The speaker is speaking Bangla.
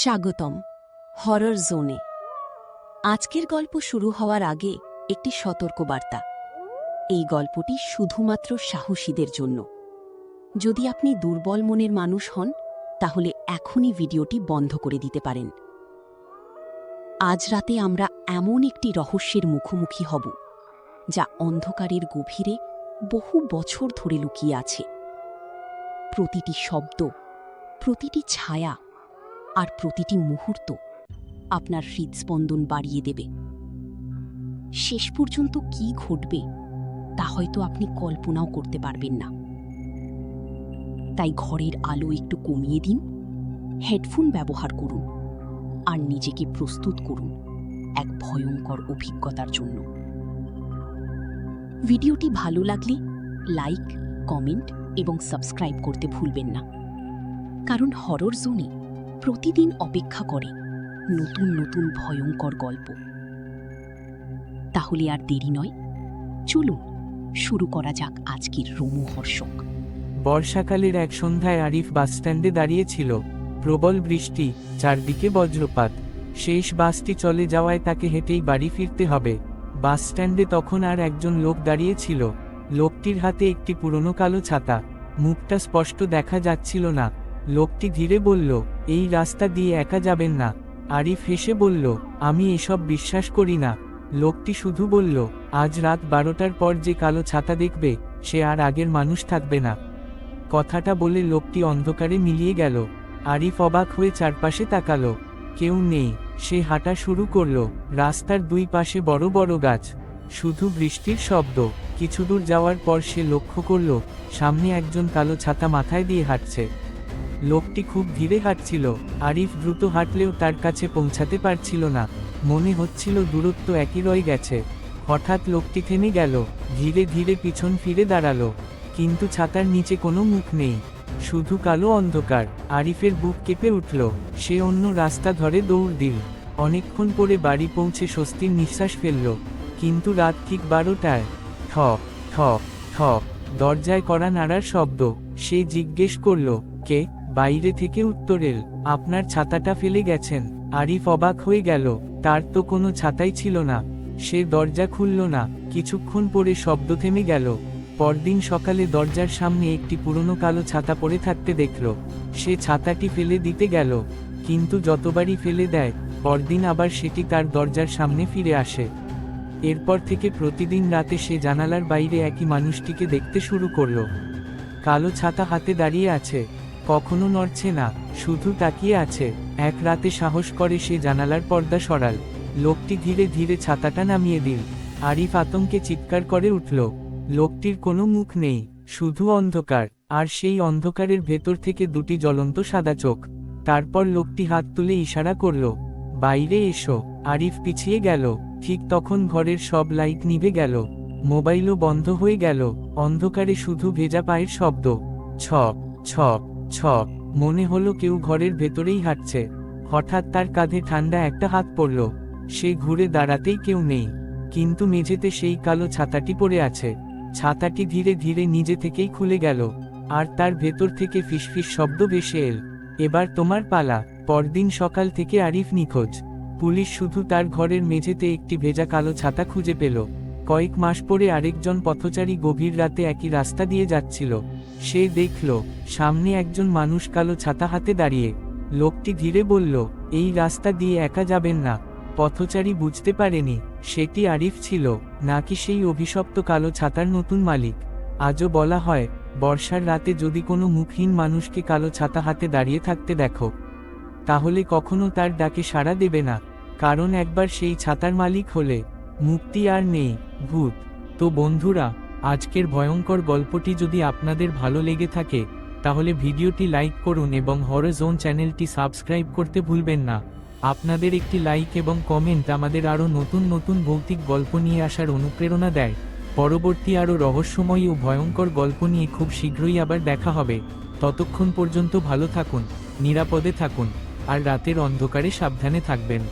স্বাগতম হরর জোনে। আজকের গল্প শুরু হওয়ার আগে একটি সতর্কবার্তা। এই গল্পটি শুধুমাত্র সাহসীদের জন্য। যদি আপনি দুর্বল মনের মানুষ হন তাহলে এখনই ভিডিওটি বন্ধ করে দিতে পারেন। আজ রাতে আমরা এমন একটি রহস্যের মুখোমুখি হব যা অন্ধকারের গভীরে বহু বছর ধরে লুকিয়ে আছে। প্রতিটি শব্দ, প্রতিটি ছায়া আর প্রতিটি মুহূর্ত আপনার হৃদস্পন্দন বাড়িয়ে দেবে। শেষ পর্যন্ত কি ঘটবে তা হয়তো আপনি কল্পনাও করতে পারবেন না। তাই ঘরের আলো একটু কমিয়ে দিন, হেডফোন ব্যবহার করুন আর নিজেকে প্রস্তুত করুন এক ভয়ঙ্কর অভিজ্ঞতার জন্য। ভিডিওটি ভালো লাগলে লাইক, কমেন্ট এবং সাবস্ক্রাইব করতে ভুলবেন না, কারণ হরর জোনে প্রতিদিন অপেক্ষা করে নতুন নতুন ভয়ঙ্কর গল্প। তাহলে আর দেরি নয়, চলুন শুরু করা যাক আজকের রোমহর্ষক। বর্ষাকালের এক সন্ধ্যায় আরিফ বাসস্ট্যান্ডে দাঁড়িয়েছিল। প্রবল বৃষ্টি, চারদিকে বজ্রপাত। শেষ বাসটি চলে যাওয়ায় তাকে হেঁটেই বাড়ি ফিরতে হবে। বাসস্ট্যান্ডে তখন আর একজন লোক দাঁড়িয়েছিল। লোকটির হাতে একটি পুরনো কালো ছাতা। মুখটা স্পষ্ট দেখা যাচ্ছিল না। লোকটি ধীরে বলল, এই রাস্তা দিয়ে একা যাবেন না। আরিফ হেসে বলল, আমি এসব বিশ্বাস করি না। লোকটি শুধু বলল, আজ রাত 12টার পর যে কালো ছাতা দেখবে সে আর আগের মানুষ থাকবে না। কথাটা বলে লোকটি অন্ধকারে মিলিয়ে গেল। আরিফ অবাক হয়ে চারপাশে তাকালো। কেউ নেই। সে হাঁটা শুরু করল। রাস্তার দুই পাশে বড় বড় গাছ, শুধু বৃষ্টির শব্দ। কিছু দূর যাওয়ার পর সে লক্ষ্য করল সামনে একজন কালো ছাতা মাথায় দিয়ে হাঁটছে। লোকটি খুব ধীরে হাঁটছিল। আরিফ দ্রুত হাঁটলেও তার কাছে পৌঁছাতে পারছিল না। মনে হচ্ছিল দূরত্ব একই রয়ে গেছে। হঠাৎ লোকটি থেমে গেল, ধীরে ধীরে পিছন ফিরে দাঁড়ালো। কিন্তু ছাতার নিচে কোনো মুখ নেই, শুধু কালো অন্ধকার। আরিফের বুক কেঁপে উঠল। সে অন্য রাস্তা ধরে দৌড় দিল। অনেকক্ষণ পরে বাড়ি পৌঁছে স্বস্তির নিঃশ্বাস ফেলল। কিন্তু রাত ঠিক 12টায় ঠক ঠক ঠক দরজায় কড়া নাড়ার শব্দ। সে জিজ্ঞেস করল, কে? বাইরে থেকে উত্তর এল, আপনার ছাতাটা ফেলে গেছেন। আরিফ অবাক হয়ে গেল। তার তো কোনো ছাতাই ছিল না। সে দরজা খুলল না। কিছুক্ষণ পরে শব্দ থেমে গেল। পরদিন সকালে দরজার সামনে একটি পুরনো কালো ছাতা পড়ে থাকতে দেখল। সে ছাতাটি ফেলে দিতে গেল, কিন্তু যতবারই ফেলে দেয় পরদিন আবার সেটি তার দরজার সামনে ফিরে আসে। এরপর থেকে প্রতিদিন রাতে সে জানালার বাইরে একই মানুষটিকে দেখতে শুরু করল। কালো ছাতা হাতে দাঁড়িয়ে আছে, কখনো নড়ছে না, শুধু তাকিয়ে আছে। এক রাতে সাহস করে সে জানালার পর্দা সরাল। লোকটি ধীরে ধীরে ছাতাটা নামিয়ে দিল। আরিফ আতঙ্কে চিৎকার করে উঠল। লোকটির কোনো মুখ নেই, শুধু অন্ধকার, আর সেই অন্ধকারের ভেতর থেকে দুটি জ্বলন্ত সাদা চোখ। তারপর লোকটি হাত তুলে ইশারা করল, বাইরে এসো। আরিফ পিছিয়ে গেল। ঠিক তখন ঘরের সব লাইট নিভে গেল। মোবাইলও বন্ধ হয়ে গেল। অন্ধকারে শুধু ভেজা পায়ের শব্দ। ছক ছক ছক। মনে হলো কেউ ঘরের ভেতরেই হাঁটছে। হঠাৎ তার কাঁধে ঠান্ডা একটা হাত পড়ল। সে ঘুরে দাঁড়াতেই কেউ নেই, কিন্তু মেঝেতে সেই কালো ছাতাটি পড়ে আছে। ছাতাটি ধীরে ধীরে নিজে থেকেই খুলে গেল, আর তার ভেতর থেকে ফিসফিস শব্দ ভেসে এল, এবার তোমার পালা। পরদিন সকাল থেকে আরিফ নিখোঁজ। পুলিশ শুধু তার ঘরের মেঝেতে একটি ভেজা কালো ছাতা খুঁজে পেল। কয়েক মাস পরে আরেকজন পথচারী গভীর রাতে একই রাস্তা দিয়ে যাচ্ছিল। সে দেখল সামনে একজন মানুষ কালো ছাতা হাতে দাঁড়িয়ে। লোকটি ধীরে বলল, এই রাস্তা দিয়ে একা যাবেন না। পথচারী বুঝতে পারেনি সেটি আরিফ ছিল নাকি সেই অভিশপ্ত কালো ছাতার নতুন মালিক। আজও বলা হয়, বর্ষার রাতে যদি কোনো মুখহীন মানুষকে কালো ছাতা হাতে দাঁড়িয়ে থাকতে দেখো, তাহলে কখনো তার ডাকে সাড়া দেবে না, কারণ একবার সেই ছাতার মালিক হলে মুক্তি আর নেই। ভূত। তো বন্ধুরা, আজকের ভয়ঙ্কর গল্পটি যদি আপনাদের ভালো লেগে থাকে তাহলে ভিডিওটি লাইক করুন এবং হরর জোন চ্যানেলটি সাবস্ক্রাইব করতে ভুলবেন না। আপনাদের একটি লাইক এবং কমেন্ট আমাদের আরও নতুন নতুন ভৌতিক গল্প নিয়ে আসার অনুপ্রেরণা দেয়। পরবর্তী আরও রহস্যময়ী ও ভয়ঙ্কর গল্প নিয়ে খুব শীঘ্রই আবার দেখা হবে। ততক্ষণ পর্যন্ত ভালো থাকুন, নিরাপদে থাকুন, আর রাতের অন্ধকারে সাবধানে থাকবেন।